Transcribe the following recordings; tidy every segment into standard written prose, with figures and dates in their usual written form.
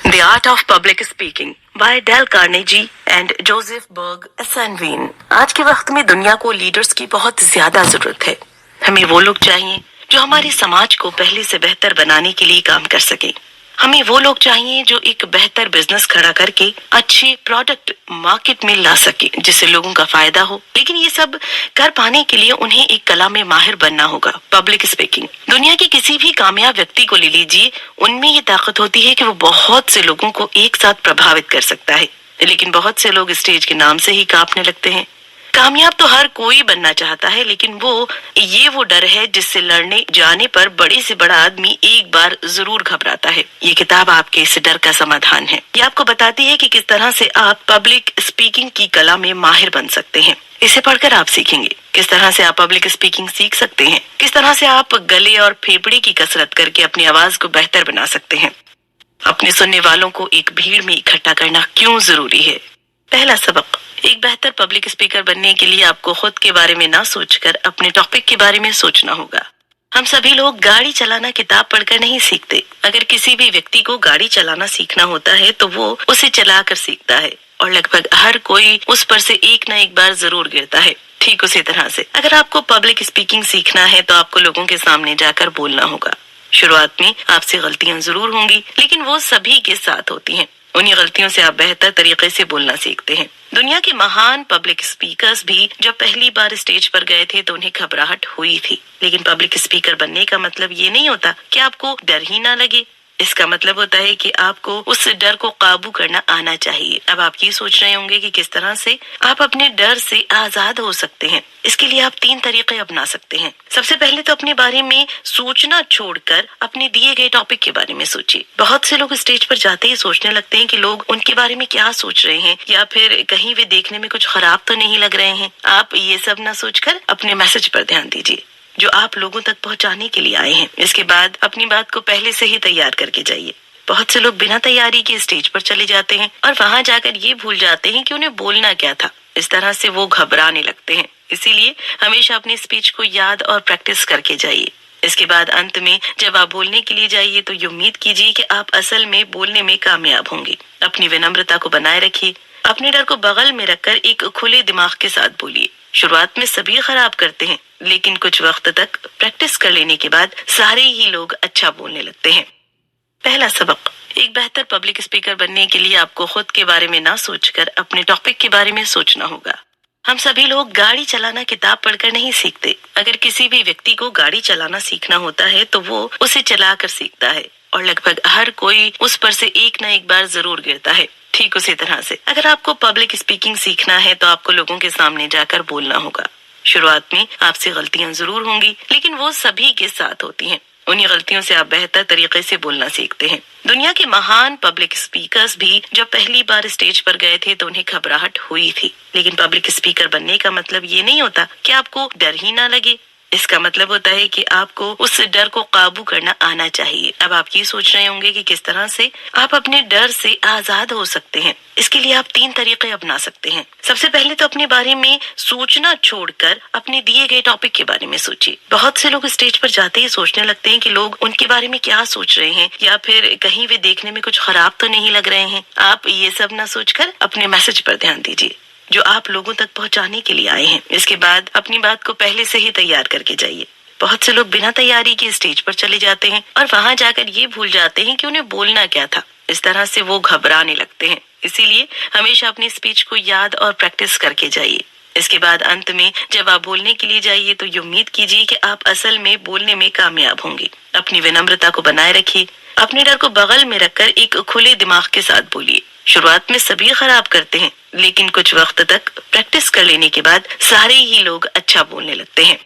The Art of Public Speaking by Dale Carnegie and Joseph Berg Esenveen। आज के वक्त में दुनिया को लीडर्स की बहुत ज्यादा जरूरत है। हमें वो लोग चाहिए जो हमारे समाज को पहले से बेहतर बनाने के लिए काम कर सके। हमें वो लोग चाहिए जो एक बेहतर बिजनेस खड़ा करके अच्छे प्रोडक्ट मार्केट में ला सके जिससे लोगों का फायदा हो। लेकिन ये सब कर पाने के लिए उन्हें एक कला में माहिर बनना होगा, पब्लिक स्पीकिंग। दुनिया के किसी भी कामयाब व्यक्ति को ले लीजिए, उनमें ये ताकत होती है कि वो बहुत से लोगों को एक साथ प्रभावित कर सकता है। लेकिन बहुत से लोग स्टेज के नाम से ही कांपने लगते हैं। कामयाब तो हर कोई बनना चाहता है, लेकिन वो डर है जिससे लड़ने जाने पर बड़े से बड़ा आदमी एक बार जरूर घबराता है। ये किताब आपके इस डर का समाधान है। ये आपको बताती है कि किस तरह से आप पब्लिक स्पीकिंग की कला में माहिर बन सकते हैं। इसे पढ़कर आप सीखेंगे किस तरह से आप पब्लिक स्पीकिंग सीख सकते हैं, किस तरह से आप गले और फेफड़े की कसरत करके अपनी आवाज को बेहतर बना सकते हैं। अपने सुनने वालों को एक भीड़ में इकट्ठा करना क्यों जरूरी है। पहला सबक, एक बेहतर पब्लिक स्पीकर बनने के लिए आपको खुद के बारे में ना सोचकर अपने टॉपिक के बारे में सोचना होगा। हम सभी लोग गाड़ी चलाना किताब पढ़कर नहीं सीखते। अगर किसी भी व्यक्ति को गाड़ी चलाना सीखना होता है तो वो उसे चलाकर सीखता है और लगभग हर कोई उस पर से एक न एक बार जरूर गिरता है। ठीक उसी तरह से अगर आपको पब्लिक स्पीकिंग सीखना है तो आपको लोगों के सामने जाकर बोलना होगा। शुरुआत में आपसे गलतियां जरूर होंगी, लेकिन वो सभी के साथ होती हैं। उन्हीं गलतियों से आप बेहतर तरीके से बोलना सीखते हैं। दुनिया के महान पब्लिक स्पीकर्स भी जब पहली बार स्टेज पर गए थे तो उन्हें घबराहट हुई थी। लेकिन पब्लिक स्पीकर बनने का मतलब ये नहीं होता कि आपको डर ही ना लगे। इसका मतलब होता है कि आपको उस डर को काबू करना आना चाहिए। अब आप ये सोच रहे होंगे कि किस तरह से आप अपने डर से आजाद हो सकते हैं। इसके लिए आप 3 तरीके अपना सकते हैं। सबसे पहले तो अपने बारे में सोचना छोड़कर अपने दिए गए टॉपिक के बारे में सोचिए। बहुत से लोग स्टेज पर जाते ही सोचने लगते हैं कि लोग उनके बारे में क्या सोच रहे हैं, या फिर कहीं वे देखने में कुछ खराब तो नहीं लग रहे हैं। आप ये सब ना सोचकर अपने मैसेज पर ध्यान दीजिए जो आप लोगों तक पहुंचाने के लिए आए हैं। इसके बाद अपनी बात को पहले से ही तैयार करके जाइए। बहुत से लोग बिना तैयारी के स्टेज पर चले जाते हैं और वहां जाकर ये भूल जाते हैं कि उन्हें बोलना क्या था। इस तरह से वो घबराने लगते हैं। इसीलिए हमेशा अपनी स्पीच को याद और प्रैक्टिस करके जाइए। इसके बाद अंत में जब आप बोलने के लिए जाइए तो ये उम्मीद कीजिए कि आप असल में बोलने में कामयाब होंगे। अपनी विनम्रता को बनाए रखिए। अपने डर को बगल में रखकर एक खुले दिमाग के साथ बोलिए। शुरुआत में सभी खराब करते हैं, लेकिन कुछ वक्त तक प्रैक्टिस कर लेने के बाद सारे ही लोग अच्छा बोलने लगते हैं। पहला सबक, एक बेहतर पब्लिक स्पीकर बनने के लिए आपको खुद के बारे में ना सोचकर अपने टॉपिक के बारे में सोचना होगा। हम सभी लोग गाड़ी चलाना किताब पढ़कर नहीं सीखते। अगर किसी भी व्यक्ति को गाड़ी चलाना सीखना होता है तो वो उसे चलाकर सीखता है और लगभग हर कोई उस पर से एक न एक बार जरूर गिरता है। ठीक उसी तरह से अगर आपको पब्लिक स्पीकिंग सीखना है तो आपको लोगों के सामने जाकर बोलना होगा। शुरुआत में आपसे गलतियां जरूर होंगी, लेकिन वो सभी के साथ होती हैं। उन्हीं गलतियों से आप बेहतर तरीके से बोलना सीखते हैं। दुनिया के महान पब्लिक स्पीकर्स भी जब पहली बार स्टेज पर गए थे तो उन्हें घबराहट हुई थी। लेकिन पब्लिक स्पीकर बनने का मतलब ये नहीं होता कि आपको डर ही ना लगे। इसका मतलब होता है कि आपको उस डर को काबू करना आना चाहिए। अब आप ये सोच रहे होंगे कि किस तरह से आप अपने डर से आजाद हो सकते हैं। इसके लिए आप 3 तरीके अपना सकते हैं। सबसे पहले तो अपने बारे में सोचना छोड़कर अपने दिए गए टॉपिक के बारे में सोचिए। बहुत से लोग स्टेज पर जाते ही सोचने लगते हैं कि लोग उनके बारे में क्या सोच रहे हैं, या फिर कहीं वे देखने में कुछ खराब तो नहीं लग रहे हैं। आप ये सब ना सोचकर अपने मैसेज पर ध्यान दीजिए जो आप लोगों तक पहुंचाने के लिए आए हैं। इसके बाद अपनी बात को पहले से ही तैयार करके जाइए। बहुत से लोग बिना तैयारी के स्टेज पर चले जाते हैं और वहां जाकर ये भूल जाते हैं कि उन्हें बोलना क्या था। इस तरह से वो घबराने लगते हैं। इसीलिए हमेशा अपनी स्पीच को याद और प्रैक्टिस करके जाइए। इसके बाद अंत में जब आप बोलने के लिए जाइए तो ये उम्मीद कीजिए कि आप असल में बोलने में कामयाब होंगे। अपनी विनम्रता को बनाए रखिए। अपने डर को बगल में रखकर एक खुले दिमाग के साथ बोलिए। शुरुआत में सभी खराब करते हैं, लेकिन कुछ वक्त तक प्रैक्टिस कर लेने के बाद सारे ही लोग अच्छा बोलने लगते हैं।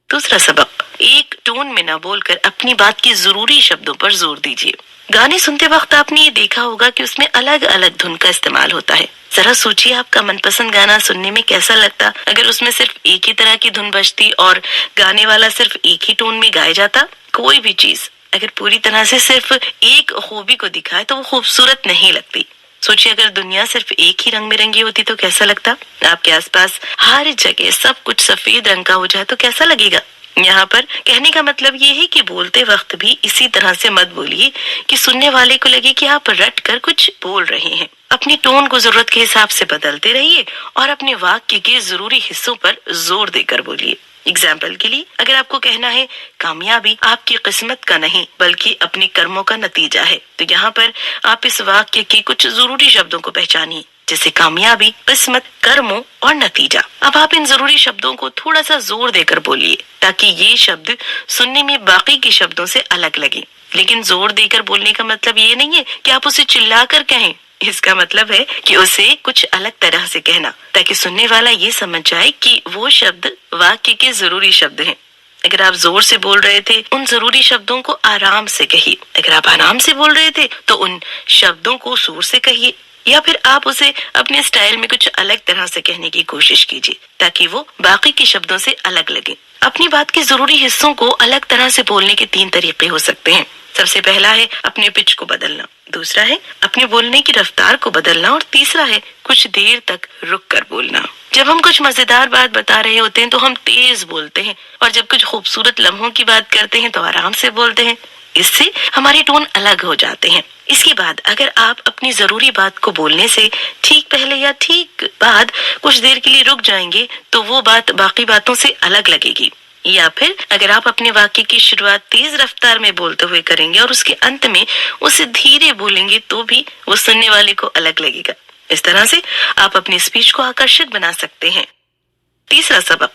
दूसरा सबक, एक टोन में ना बोलकर अपनी बात के जरूरी शब्दों पर जोर दीजिए। गाने सुनते वक्त आपने ये देखा होगा कि उसमें अलग अलग धुन का इस्तेमाल होता है। जरा सोचिए आपका मनपसंद गाना सुनने में कैसा लगता अगर उसमें सिर्फ एक ही तरह की धुन बजती और गाने वाला सिर्फ एक ही टोन में गाया जाता। कोई भी चीज अगर पूरी तरह से सिर्फ एक खूबी को दिखाए तो वो खूबसूरत नहीं लगती। सोचिए अगर दुनिया सिर्फ एक ही रंग में रंगी होती तो कैसा लगता। आपके आसपास हर जगह सब कुछ सफेद रंग का हो जाए तो कैसा लगेगा। यहाँ पर कहने का मतलब ये है कि बोलते वक्त भी इसी तरह से मत बोलिए कि सुनने वाले को लगे कि आप रट कर कुछ बोल रहे हैं। अपनी टोन को जरूरत के हिसाब से बदलते रहिए और अपने वाक्य के जरूरी हिस्सों पर जोर देकर बोलिए। एग्जाम्पल के लिए अगर आपको कहना है कामयाबी आपकी किस्मत का नहीं बल्कि अपने कर्मों का नतीजा है, तो यहाँ पर आप इस वाक्य के कुछ जरूरी शब्दों को पहचानिए, जैसे कामयाबी, किस्मत, कर्मों और नतीजा। अब आप इन जरूरी शब्दों को थोड़ा सा जोर देकर बोलिए ताकि ये शब्द सुनने में बाकी के शब्दों से अलग लगे। लेकिन जोर देकर बोलने का मतलब ये नहीं है कि आप उसे चिल्लाकर कहें। इसका मतलब है कि उसे कुछ अलग तरह से कहना ताकि सुनने वाला ये समझ जाए कि वो शब्द वाक्य के जरूरी शब्द हैं। अगर आप जोर से बोल रहे थे, उन जरूरी शब्दों को आराम से कहिए। अगर आप आराम से बोल रहे थे तो उन शब्दों को जोर से कहिए, या फिर आप उसे अपने स्टाइल में कुछ अलग तरह से कहने की कोशिश कीजिए ताकि वो बाकी के शब्दों से अलग लगे। अपनी बात के जरूरी हिस्सों को अलग तरह से बोलने के 3 तरीके हो सकते हैं। सबसे पहला है अपने पिच को बदलना, दूसरा है अपने बोलने की रफ्तार को बदलना और तीसरा है कुछ देर तक रुक कर बोलना। जब हम कुछ मजेदार बात बता रहे होते हैं तो हम तेज बोलते हैं, और जब कुछ खूबसूरत लम्हों की बात करते हैं तो आराम से बोलते हैं। इससे हमारे टोन अलग हो जाते हैं। इसके बाद अगर आप अपनी जरूरी बात को बोलने से ठीक पहले या ठीक बाद कुछ देर के लिए रुक जाएंगे तो वो बात बाकी बातों से अलग लगेगी। या फिर अगर आप अपने वाक्य की शुरुआत तेज रफ्तार में बोलते हुए करेंगे और उसके अंत में उसे धीरे बोलेंगे तो भी वो सुनने वाले को अलग लगेगा। इस तरह से आप अपनी स्पीच को आकर्षक बना सकते हैं। तीसरा सबक,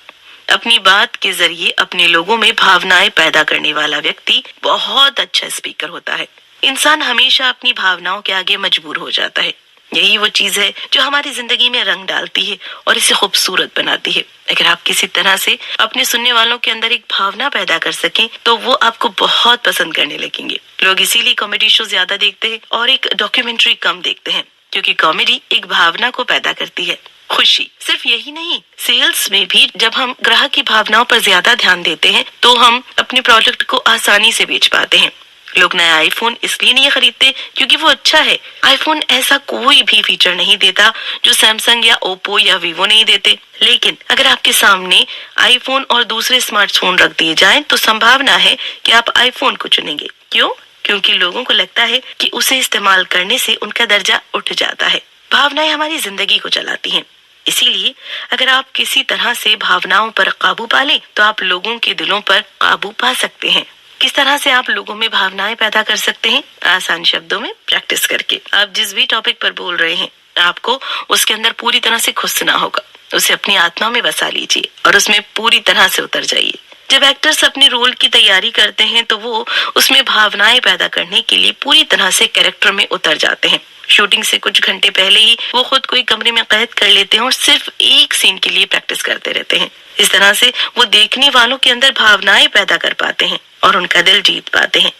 अपनी बात के जरिए अपने लोगों में भावनाएं पैदा करने वाला व्यक्ति बहुत अच्छा स्पीकर होता है। इंसान हमेशा अपनी भावनाओं के आगे मजबूर हो जाता है। यही वो चीज है जो हमारी जिंदगी में रंग डालती है और इसे खूबसूरत बनाती है। अगर आप किसी तरह से अपने सुनने वालों के अंदर एक भावना पैदा कर सकें तो वो आपको बहुत पसंद करने लगेंगे। लोग इसीलिए कॉमेडी शो ज्यादा देखते हैं और एक डॉक्यूमेंट्री कम देखते हैं, क्योंकि कॉमेडी एक भावना को पैदा करती है, खुशी। सिर्फ यही नहीं, सेल्स में भी जब हम ग्राहक की भावनाओं पर ज्यादा ध्यान देते हैं तो हम अपने प्रोडक्ट को आसानी से बेच पाते हैं। लोग नया आईफोन इसलिए नहीं खरीदते क्योंकि वो अच्छा है। आईफोन ऐसा कोई भी फीचर नहीं देता जो सैमसंग या ओप्पो या वीवो नहीं देते। लेकिन अगर आपके सामने आईफोन और दूसरे स्मार्टफोन रख दिए जाएं तो संभावना है कि आप आईफोन को चुनेंगे। क्यों? क्योंकि लोगों को लगता है कि उसे इस्तेमाल करने से उनका दर्जा उठ जाता है। भावनाएं हमारी जिंदगी को चलाती हैं। इसीलिए अगर आप किसी तरह से भावनाओं पर काबू पा लें तो आप लोगों के दिलों पर काबू पा सकते हैं। किस तरह से आप लोगों में भावनाएं पैदा कर सकते हैं? आसान शब्दों में प्रैक्टिस करके। आप जिस भी टॉपिक पर बोल रहे हैं आपको उसके अंदर पूरी तरह से घुसना होगा। उसे अपनी आत्मा में बसा लीजिए और उसमें पूरी तरह से उतर जाइए। जब एक्टर्स अपने रोल की तैयारी करते हैं तो वो उसमें भावनाएं पैदा करने के लिए पूरी तरह से कैरेक्टर में उतर जाते हैं। शूटिंग से कुछ घंटे पहले ही वो खुद को एक कमरे में कैद कर लेते हैं और सिर्फ एक सीन के लिए प्रैक्टिस करते रहते हैं। इस तरह से वो देखने वालों के अंदर भावनाएं पैदा कर पाते हैं और उनका दिल जीत पाते हैं।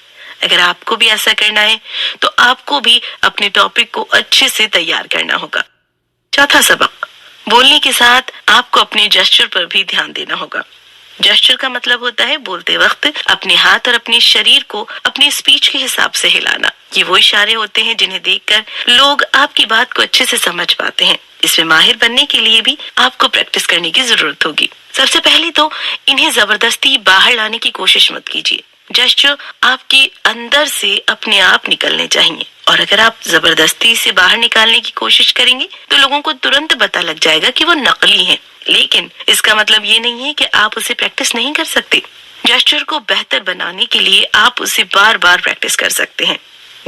अगर आपको भी ऐसा करना है तो आपको भी अपने टॉपिक को अच्छे से तैयार करना होगा। चौथा सबक, बोलने के साथ आपको अपने जेस्चर पर भी ध्यान देना होगा। जेस्चर का मतलब होता है बोलते वक्त अपने हाथ और अपने शरीर को अपनी स्पीच के हिसाब से हिलाना। ये वो इशारे होते हैं जिन्हें देखकर लोग आपकी बात को अच्छे से समझ पाते हैं। इसमें माहिर बनने के लिए भी आपको प्रैक्टिस करने की जरूरत होगी। सबसे पहले तो इन्हें जबरदस्ती बाहर लाने की कोशिश मत कीजिए। जेस्चर आपके अंदर से अपने आप निकलने चाहिए, और अगर आप जबरदस्ती से बाहर निकालने की कोशिश करेंगे तो लोगों को तुरंत पता लग जाएगा कि वो नकली है। लेकिन इसका मतलब ये नहीं है कि आप उसे प्रैक्टिस नहीं कर सकते। जेस्चर को बेहतर बनाने के लिए आप उसे बार बार प्रैक्टिस कर सकते हैं।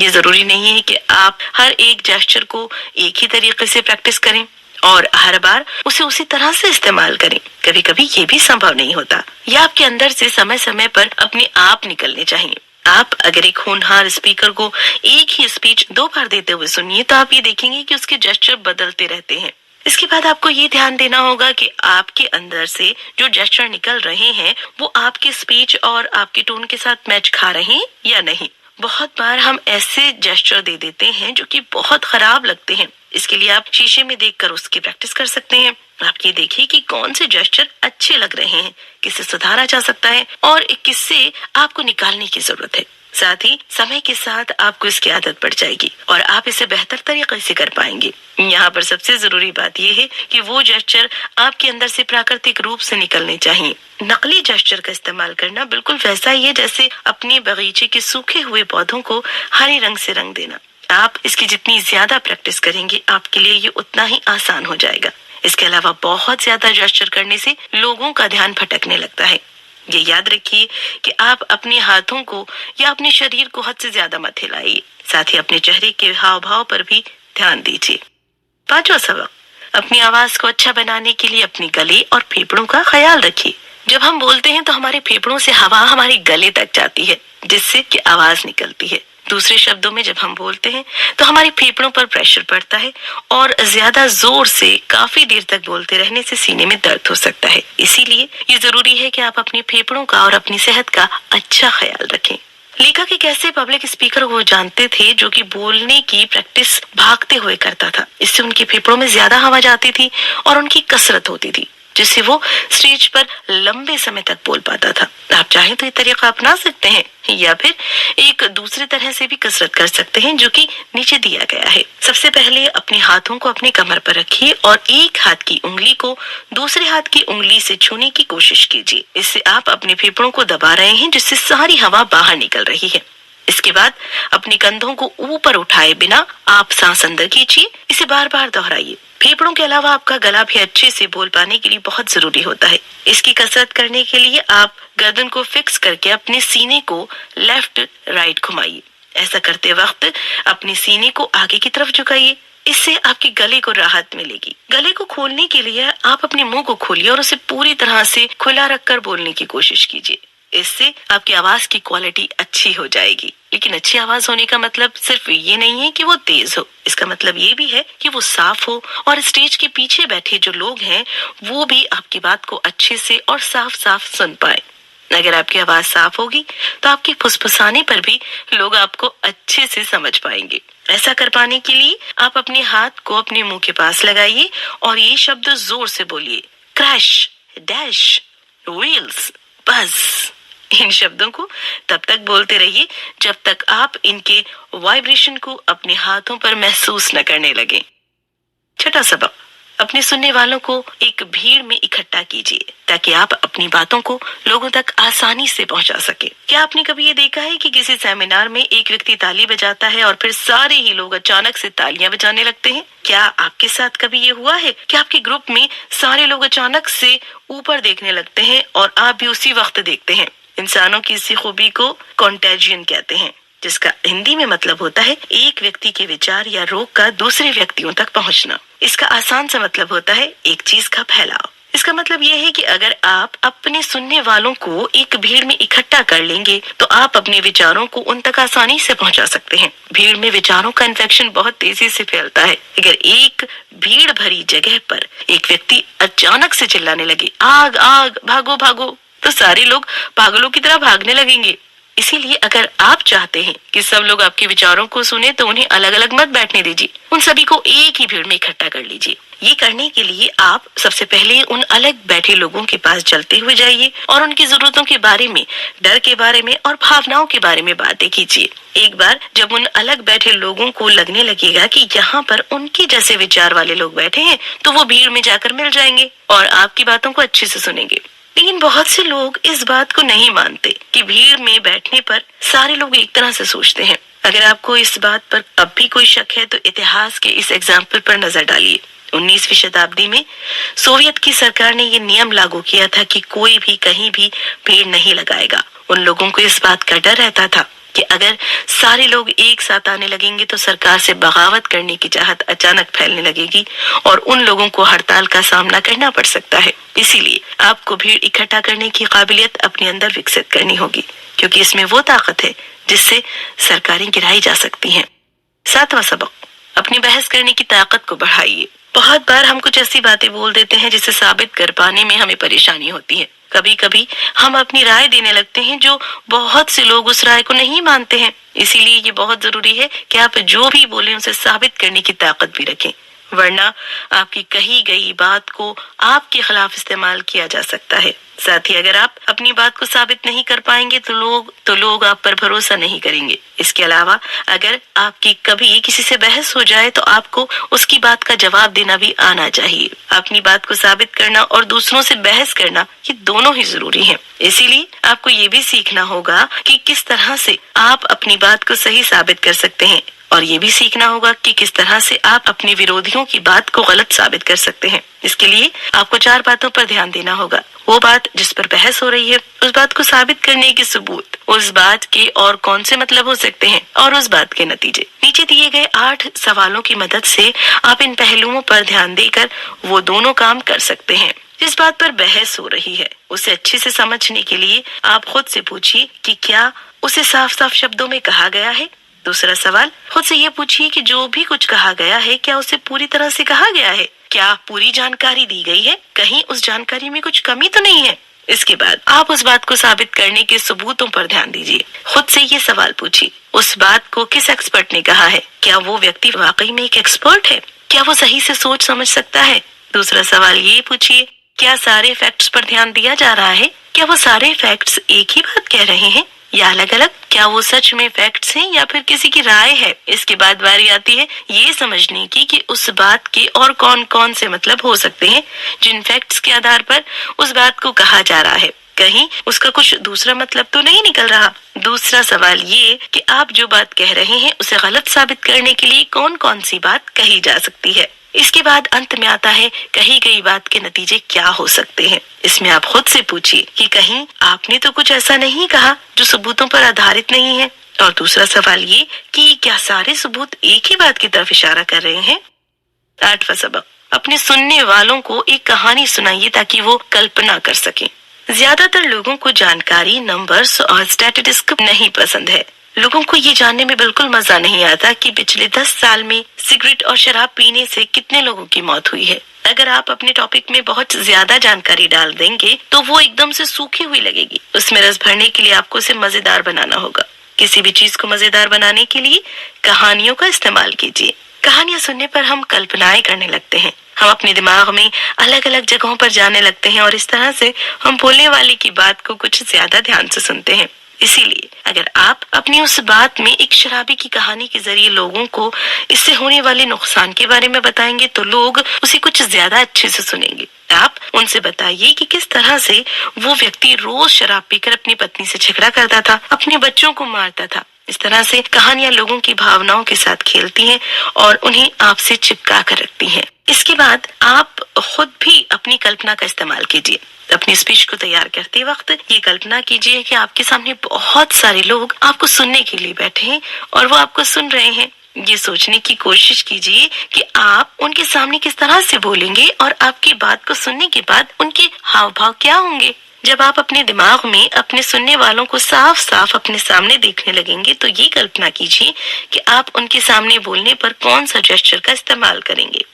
ये जरूरी नहीं है कि आप हर एक जेस्चर को एक ही तरीके से प्रैक्टिस करें और हर बार उसे उसी तरह से इस्तेमाल करें। कभी कभी ये भी संभव नहीं होता। यह आपके अंदर से समय समय पर अपने आप निकलने चाहिए। आप अगर एक होनहार स्पीकर को एक ही स्पीच 2 बार देते हुए सुनिए तो आप ये देखेंगे कि उसके जेस्चर बदलते रहते हैं। इसके बाद आपको ये ध्यान देना होगा कि आपके अंदर से जो जेस्चर निकल रहे हैं वो आपकी स्पीच और आपके टोन के साथ मैच खा रहे हैं या नहीं। बहुत बार हम ऐसे जेस्चर दे देते हैं जो कि बहुत खराब लगते हैं। इसके लिए आप शीशे में देखकर उसकी प्रैक्टिस कर सकते हैं। आप ये देखिए कि कौन से जेस्चर अच्छे लग रहे हैं, किसे सुधारा जा सकता है और किससे आपको निकालने की जरूरत है। साथ ही समय के साथ आपको इसकी आदत पड़ जाएगी और आप इसे बेहतर तरीके से कर पाएंगे। यहाँ पर सबसे जरूरी बात यह है कि वो जेस्चर आपके अंदर से प्राकृतिक रूप से निकलने चाहिए। नकली जेस्चर का इस्तेमाल करना बिल्कुल वैसा ही है जैसे अपने बगीचे के सूखे हुए पौधों को हरे रंग से रंग देना। आप इसकी जितनी ज्यादा प्रैक्टिस करेंगे आपके लिए ये उतना ही आसान हो जाएगा। इसके अलावा बहुत ज्यादा जेस्चर करने से लोगों का ध्यान भटकने लगता है। ये याद रखिए कि आप अपने हाथों को या अपने शरीर को हद से ज्यादा मत हिलाइए। साथ ही अपने चेहरे के हाव भाव पर भी ध्यान दीजिए। पांचवा सबक, अपनी आवाज को अच्छा बनाने के लिए अपने गले और फेफड़ों का ख्याल रखिए। जब हम बोलते हैं तो हमारे फेफड़ों से हवा हमारे गले तक जाती है जिससे कि आवाज निकलती है। दूसरे शब्दों में जब हम बोलते हैं तो हमारे फेफड़ों पर प्रेशर पड़ता है और ज्यादा जोर से काफी देर तक बोलते रहने से सीने में दर्द हो सकता है। इसीलिए ये जरूरी है कि आप अपने फेफड़ों का और अपनी सेहत का अच्छा ख्याल रखें। लेखक एक ऐसे पब्लिक स्पीकर को जानते थे जो कि बोलने की प्रैक्टिस भागते हुए करता था। इससे उनके फेफड़ों में ज्यादा हवा जाती थी और उनकी कसरत होती थी जिससे वो स्टेज पर लंबे समय तक बोल पाता था। आप चाहें तो ये तरीका अपना सकते हैं या फिर एक दूसरे तरह से भी कसरत कर सकते हैं जो कि नीचे दिया गया है। सबसे पहले अपने हाथों को अपनी कमर पर रखिए और एक हाथ की उंगली को दूसरे हाथ की उंगली से छूने की कोशिश कीजिए। इससे आप अपने फेफड़ों को दबा रहे हैं जिससे सारी हवा बाहर निकल रही है। इसके बाद अपने कंधों को ऊपर उठाए बिना आप सांस अंदर खींचिए। इसे बार बार दोहराइए। फेफड़ों के अलावा आपका गला भी अच्छे से बोल पाने के लिए बहुत जरूरी होता है। इसकी कसरत करने के लिए आप गर्दन को फिक्स करके अपने सीने को लेफ्ट राइट घुमाइए। ऐसा करते वक्त अपने सीने को आगे की तरफ झुकाइए। इससे आपके गले को राहत मिलेगी। गले को खोलने के लिए आप अपने मुंह को खोलिए और उसे पूरी तरह से खुला रखकर बोलने की कोशिश कीजिए। इससे आपकी आवाज की क्वालिटी अच्छी हो जाएगी। लेकिन अच्छी आवाज होने का मतलब सिर्फ ये नहीं है कि वो तेज हो। इसका मतलब ये भी है कि वो साफ हो और स्टेज के पीछे बैठे जो लोग हैं वो भी आपकी बात को अच्छे से और साफ साफ सुन पाए। अगर आपकी आवाज साफ होगी तो आपके फुसफुसाने पर भी लोग आपको अच्छे से समझ पाएंगे। ऐसा कर पाने के लिए आप अपने हाथ को अपने मुंह के पास लगाइए और ये शब्द जोर से बोलिए, क्रैश, डैश, व्हील्स, बस। इन शब्दों को तब तक बोलते रहिए जब तक आप इनके वाइब्रेशन को अपने हाथों पर महसूस न करने लगे। छठा सबक, अपने सुनने वालों को एक भीड़ में इकट्ठा कीजिए ताकि आप अपनी बातों को लोगों तक आसानी से पहुंचा सके। क्या आपने कभी ये देखा है कि किसी सेमिनार में एक व्यक्ति ताली बजाता है और फिर सारे ही लोग अचानक से तालियां बजाने लगते हैं? क्या आपके साथ कभी ये हुआ है कि आपके ग्रुप में सारे लोग अचानक से ऊपर देखने लगते हैं और आप भी उसी वक्त देखते हैं? इंसानों की इसी खूबी को कॉन्टेजियन कहते हैं, जिसका हिंदी में मतलब होता है एक व्यक्ति के विचार या रोग का दूसरे व्यक्तियों तक पहुंचना। इसका आसान सा मतलब होता है एक चीज का फैलाव। इसका मतलब यह है कि अगर आप अपने सुनने वालों को एक भीड़ में इकट्ठा कर लेंगे तो आप अपने विचारों को उन तक आसानी से पहुंचा सकते हैं। भीड़ में विचारों का इन्फेक्शन बहुत तेजी से फैलता है। अगर एक भीड़ भरी जगह पर एक व्यक्ति अचानक से चिल्लाने लगे, आग आग, भागो भागो, तो सारे लोग पागलों की तरह भागने लगेंगे। इसीलिए अगर आप चाहते हैं कि सब लोग आपके विचारों को सुने तो उन्हें अलग अलग मत बैठने दीजिए, उन सभी को एक ही भीड़ में इकट्ठा कर लीजिए। ये करने के लिए आप सबसे पहले उन अलग बैठे लोगों के पास चलते हुए जाइए और उनकी जरूरतों के बारे में, डर के बारे में और भावनाओं के बारे में बातें कीजिए। एक बार जब उन अलग बैठे लोगों को लगने लगेगा कि यहाँ पर उनके जैसे विचार वाले लोग बैठे हैं तो वो भीड़ में जाकर मिल जाएंगे और आपकी बातों को अच्छे से सुनेंगे। लेकिन बहुत से लोग इस बात को नहीं मानते कि भीड़ में बैठने पर सारे लोग एक तरह से सोचते हैं। अगर आपको इस बात पर अब भी कोई शक है तो इतिहास के इस एग्जाम्पल पर नजर डालिए। 19वीं शताब्दी में सोवियत की सरकार ने ये नियम लागू किया था कि कोई भी कहीं भी भीड़ नहीं लगाएगा। उन लोगों को इस बात का डर रहता था कि अगर सारे लोग एक साथ आने लगेंगे तो सरकार से बगावत करने की चाहत अचानक फैलने लगेगी और उन लोगों को हड़ताल का सामना करना पड़ सकता है। इसीलिए आपको भीड़ इकट्ठा करने की काबिलियत अपने अंदर विकसित करनी होगी, क्योंकि इसमें वो ताकत है जिससे सरकारें गिराई जा सकती हैं। 7वां सबक, अपनी बहस करने की ताकत को बढ़ाइए। बहुत बार हम कुछ ऐसी बातें बोल देते हैं जिसे साबित कर पाने में हमें परेशानी होती है। कभी कभी हम अपनी राय देने लगते हैं जो बहुत से लोग उस राय को नहीं मानते हैं। इसीलिए ये बहुत जरूरी है कि आप जो भी बोले उसे साबित करने की ताकत भी रखें। ورنہ आपकी कही गई बात को आपके खिलाफ इस्तेमाल किया जा सकता है। साथ ही अगर आप अपनी बात को साबित नहीं कर पाएंगे तो लोग आप पर भरोसा नहीं करेंगे। इसके अलावा अगर आपकी कभी किसी से बहस हो जाए तो आपको उसकी बात का जवाब देना भी आना चाहिए। अपनी बात को साबित करना और दूसरों से बहस करना ये दोनों ही जरूरी हैं। इसीलिए आपको ये भी सीखना होगा कि किस तरह से आप अपनी बात को सही साबित कर सकते हैं और ये भी सीखना होगा कि किस तरह से आप अपने विरोधियों की बात को गलत साबित कर सकते हैं। इसके लिए आपको 4 बातों पर ध्यान देना होगा। वो बात जिस पर बहस हो रही है, उस बात को साबित करने के सबूत, उस बात के और कौन से मतलब हो सकते हैं और उस बात के नतीजे। नीचे दिए गए 8 सवालों की मदद से आप इन पहलुओं पर ध्यान देकर वो दोनों काम कर सकते हैं। जिस बात पर बहस हो रही है उसे अच्छे से समझने के लिए आप खुद से पूछिए कि क्या उसे साफ साफ शब्दों में कहा गया है। दूसरा सवाल, खुद से ये पूछिए कि जो भी कुछ कहा गया है क्या उसे पूरी तरह से कहा गया है, क्या पूरी जानकारी दी गई है, कहीं उस जानकारी में कुछ कमी तो नहीं है। इसके बाद आप उस बात को साबित करने के सबूतों पर ध्यान दीजिए। खुद से ये सवाल पूछिए, उस बात को किस एक्सपर्ट ने कहा है, क्या वो व्यक्ति वाकई में एक एक्सपर्ट है, क्या वो सही से सोच समझ सकता है। दूसरा सवाल ये पूछिए, क्या सारे फैक्ट्स पर ध्यान दिया जा रहा है, क्या वो सारे फैक्ट्स एक ही बात कह रहे हैं या अलग अलग, क्या वो सच में फैक्ट्स हैं या फिर किसी की राय है। इसके बाद बारी आती है ये समझने की कि उस बात के और कौन कौन से मतलब हो सकते हैं जिन फैक्ट्स के आधार पर उस बात को कहा जा रहा है, कहीं उसका कुछ दूसरा मतलब तो नहीं निकल रहा। दूसरा सवाल ये कि आप जो बात कह रहे हैं उसे गलत साबित करने के लिए कौन कौन सी बात कही जा सकती है। इसके बाद अंत में आता है कही गई बात के नतीजे क्या हो सकते हैं। इसमें आप खुद से पूछिए कि कहीं आपने तो कुछ ऐसा नहीं कहा जो सबूतों पर आधारित नहीं है। और दूसरा सवाल ये कि क्या सारे सबूत एक ही बात की तरफ इशारा कर रहे हैं। 8वां सबक, अपने सुनने वालों को एक कहानी सुनाइए ताकि वो कल्पना कर सकें। ज्यादातर लोगों को जानकारी, नंबर्स और स्टैटिस्टिक्स नहीं पसंद है। लोगों को ये जानने में बिल्कुल मजा नहीं आता कि पिछले 10 साल में सिगरेट और शराब पीने से कितने लोगों की मौत हुई है। अगर आप अपने टॉपिक में बहुत ज्यादा जानकारी डाल देंगे तो वो एकदम से सूखी हुई लगेगी। उसमें रस भरने के लिए आपको उसे मजेदार बनाना होगा। किसी भी चीज को मजेदार बनाने के लिए कहानियों का इस्तेमाल कीजिए। कहानियां सुनने पर हम कल्पनाएं करने लगते हैं, हम अपने दिमाग में अलग अलग जगहों पर जाने लगते हैं और इस तरह से हम बोलने वाले की बात को कुछ ज्यादा ध्यान से सुनते हैं। इसीलिए अगर आप अपनी उस बात में एक शराबी की कहानी के जरिए लोगों को इससे होने वाले नुकसान के बारे में बताएंगे तो लोग उसे कुछ ज्यादा अच्छे से सुनेंगे। आप उनसे बताइए कि किस तरह से वो व्यक्ति रोज शराब पीकर अपनी पत्नी से झगड़ा करता था, अपने बच्चों को मारता था। इस तरह से कहानियां लोगों की भावनाओं के साथ खेलती हैं और उन्हें आपसे चिपका कर रखती हैं। इसके बाद आप खुद भी अपनी कल्पना का इस्तेमाल कीजिए। अपनी स्पीच को तैयार करते वक्त ये कल्पना कीजिए कि आपके सामने बहुत सारे लोग आपको सुनने के लिए बैठे हैं और वो आपको सुन रहे हैं। ये सोचने की कोशिश कीजिए कि आप उनके सामने किस तरह से बोलेंगे और आपकी बात को सुनने के बाद उनके हाव भाव क्या होंगे। जब आप अपने दिमाग में अपने सुनने वालों को साफ साफ अपने सामने देखने लगेंगे तो ये कल्पना कीजिए कि आप उनके सामने बोलने पर कौन सा जेस्चर का इस्तेमाल करेंगे।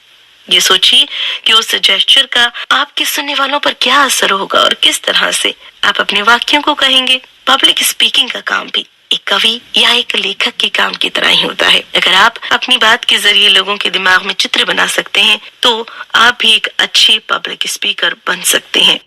ये सोचिए कि उस जेस्चर का आपके सुनने वालों पर क्या असर होगा और किस तरह से आप अपने वाक्यों को कहेंगे। पब्लिक स्पीकिंग का काम भी एक कवि या एक लेखक के काम की तरह ही होता है। अगर आप अपनी बात के जरिए लोगों के दिमाग में चित्र बना सकते हैं तो आप भी एक अच्छे पब्लिक स्पीकर बन सकते हैं।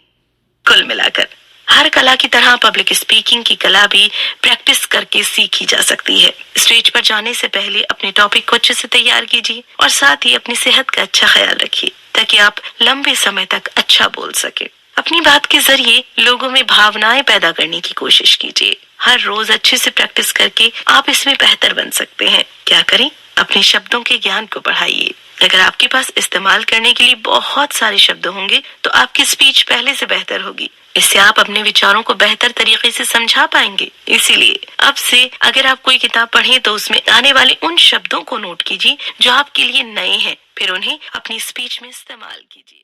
कुल मिलाकर हर कला की तरह पब्लिक स्पीकिंग की कला भी प्रैक्टिस करके सीखी जा सकती है। स्टेज पर जाने से पहले अपने टॉपिक को अच्छे से तैयार कीजिए और साथ ही अपनी सेहत का अच्छा ख्याल रखिए ताकि आप लंबे समय तक अच्छा बोल सके। अपनी बात के जरिए लोगों में भावनाएं पैदा करने की कोशिश कीजिए। हर रोज अच्छे से प्रैक्टिस करके आप इसमें बेहतर बन सकते हैं। क्या करें? अपने शब्दों के ज्ञान को बढ़ाइए। अगर आपके पास इस्तेमाल करने के लिए बहुत सारे शब्द होंगे तो आपकी स्पीच पहले से बेहतर होगी। इससे आप अपने विचारों को बेहतर तरीके से समझा पाएंगे। इसीलिए अब से अगर आप कोई किताब पढ़ें तो उसमें आने वाले उन शब्दों को नोट कीजिए जो आपके लिए नए हैं, फिर उन्हें अपनी स्पीच में इस्तेमाल कीजिए।